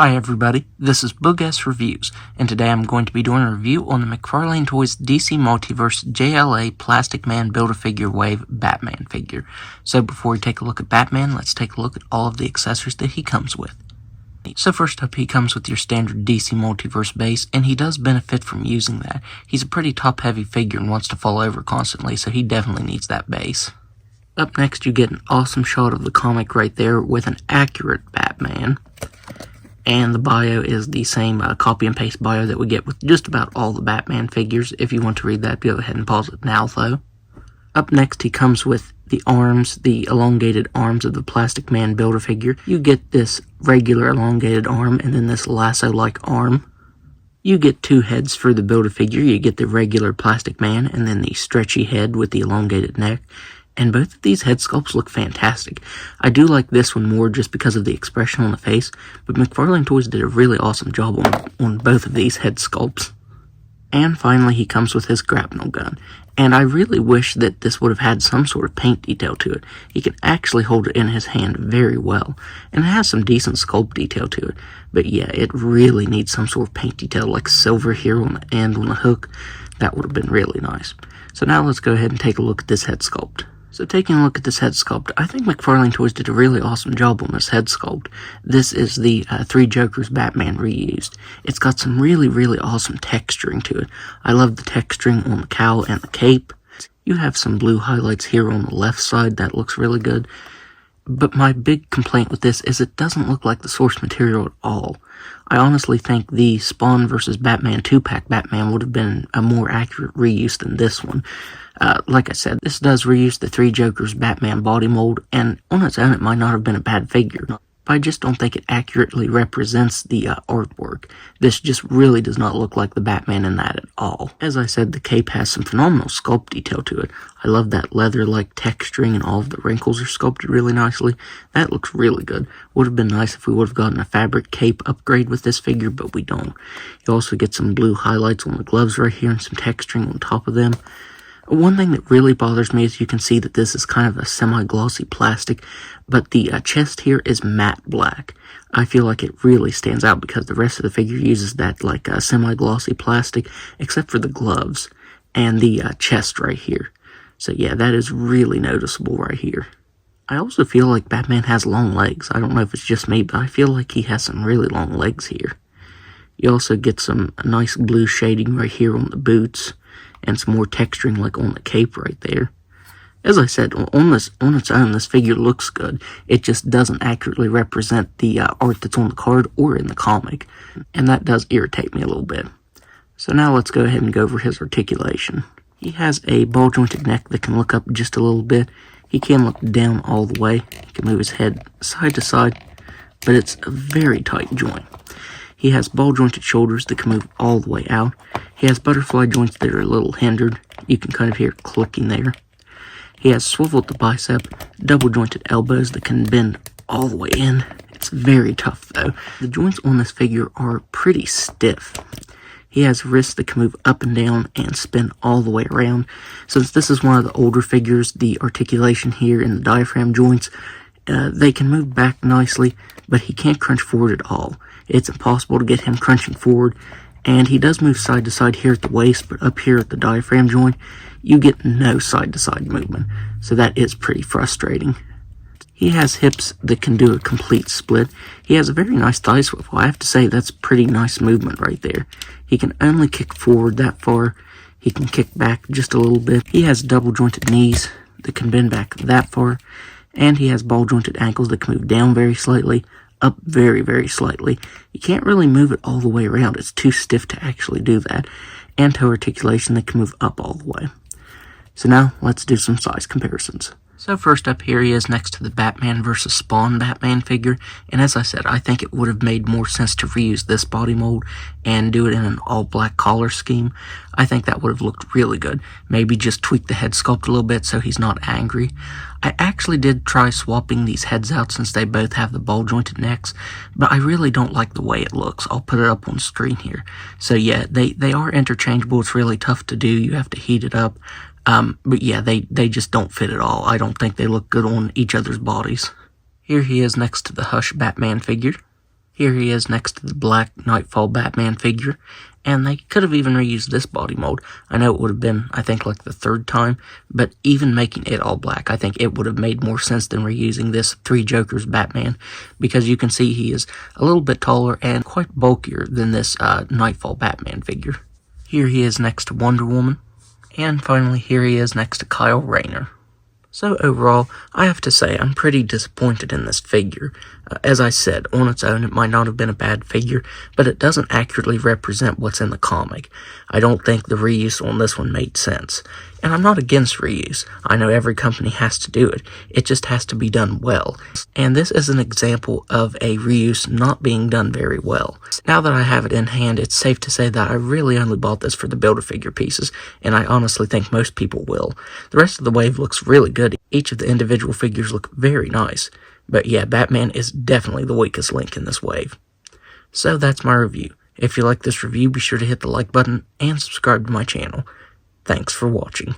Hi everybody, this is Boog Reviews, and today I'm going to be doing a review on the McFarlane Toys DC Multiverse JLA Plastic Man Build-A-Figure Wave Batman figure. So before we take a look at Batman, let's take a look at all of the accessories that he comes with. So first up, he comes with your standard DC Multiverse base, and he does benefit from using that. He's a pretty top-heavy figure and wants to fall over constantly, so he definitely needs that base. Up next, you get an awesome shot of the comic right there with an accurate Batman. And the bio is the same copy and paste bio that we get with just about all the Batman figures. If you want to read that, go ahead and pause it now, though. Up next, he comes with the arms, the elongated arms of the Plastic Man Build-A-Figure. You get this regular elongated arm and then this lasso-like arm. You get two heads for the Build-A-Figure. You get the regular Plastic Man and then the stretchy head with the elongated neck. And both of these head sculpts look fantastic. I do like this one more just because of the expression on the face, but McFarlane Toys did a really awesome job on both of these head sculpts. And finally, he comes with his grapnel gun. And I really wish that this would have had some sort of paint detail to it. He can actually hold it in his hand very well, and it has some decent sculpt detail to it. But yeah, it really needs some sort of paint detail, like silver here on the end on the hook. That would have been really nice. So now let's go ahead and take a look at this head sculpt. So taking a look at this head sculpt, I think McFarlane Toys did a really awesome job on this head sculpt. This is the Three Jokers Batman reused. It's got some really awesome texturing to it. I love the texturing on the cowl and the cape. You have some blue highlights here on the left side. That looks really good. But my big complaint with this is it doesn't look like the source material at all. I honestly think the Spawn vs. Batman 2-pack Batman would have been a more accurate reuse than this one. Like I said, this does reuse the Three Jokers Batman body mold, and on its own it might not have been a bad figure, but I just don't think it accurately represents the artwork. This just really does not look like the Batman in that at all. As I said, the cape has some phenomenal sculpt detail to it. I love that leather-like texturing, and all of the wrinkles are sculpted really nicely. That looks really good. Would have been nice if we would have gotten a fabric cape upgrade with this figure, but we don't. You also get some blue highlights on the gloves right here and some texturing on top of them. One thing that really bothers me is you can see that this is kind of a semi-glossy plastic, but the chest here is matte black. I feel like it really stands out because the rest of the figure uses that like semi-glossy plastic, except for the gloves and the chest right here. So yeah, that is really noticeable right here. I also feel like Batman has long legs. I don't know if it's just me, but I feel like he has some really long legs here. You also get some nice blue shading right here on the boots, and some more texturing like on the cape right there. As I said, on its own, this figure looks good. It just doesn't accurately represent the art that's on the card or in the comic, and that does irritate me a little bit. So now let's go ahead and go over his articulation. He has a ball-jointed neck that can look up just a little bit. He can look down all the way. He can move his head side to side, but it's a very tight joint. He has ball-jointed shoulders that can move all the way out. He has butterfly joints that are a little hindered. You can kind of hear it clicking there. He has swiveled the bicep, double-jointed elbows that can bend all the way in. It's very tough, though. The joints on this figure are pretty stiff. He has wrists that can move up and down and spin all the way around. Since this is one of the older figures, the articulation here in the diaphragm joints, they can move back nicely, but he can't crunch forward at all. It's impossible to get him crunching forward, and he does move side to side here at the waist, but up here at the diaphragm joint, you get no side to side movement, so that is pretty frustrating. He has hips that can do a complete split. He has a very nice thigh swivel. I have to say that's pretty nice movement right there. He can only kick forward that far. He can kick back just a little bit. He has double jointed knees that can bend back that far, and he has ball jointed ankles that can move down very slightly, up very slightly. You can't really move it all the way around. It's too stiff to actually do that. And toe articulation that can move up all the way. So now let's do some size comparisons. So first up, here he is next to the Batman vs. Spawn Batman figure, and as I said, I think it would have made more sense to reuse this body mold and do it in an all-black collar scheme. I think that would have looked really good. Maybe just tweak the head sculpt a little bit so he's not angry. I actually did try swapping these heads out since they both have the ball-jointed necks, but I really don't like the way it looks. I'll put it up on screen here. So yeah, they are interchangeable. It's really tough to do. You have to heat it up. But yeah, they just don't fit at all. I don't think they look good on each other's bodies. Here he is next to the Hush Batman figure. Here he is next to the black Nightfall Batman figure, and they could have even reused this body mold. I know it would have been, I think, like the third time, but even making it all black, I think it would have made more sense than reusing this Three Jokers Batman, because you can see he is a little bit taller and quite bulkier than this Nightfall Batman figure. Here he is next to Wonder Woman, and finally here he is next to Kyle Rayner. So overall, I have to say I'm pretty disappointed in this figure. As I said, on its own it might not have been a bad figure, but it doesn't accurately represent what's in the comic. I don't think the reuse on this one made sense. And I'm not against reuse. I know every company has to do it. It just has to be done well. And this is an example of a reuse not being done very well. Now that I have it in hand, it's safe to say that I really only bought this for the Build-A-Figure pieces, and I honestly think most people will. The rest of the wave looks really good. Each of the individual figures look very nice. But yeah, Batman is definitely the weakest link in this wave. So that's my review. If you like this review, be sure to hit the like button and subscribe to my channel. Thanks for watching.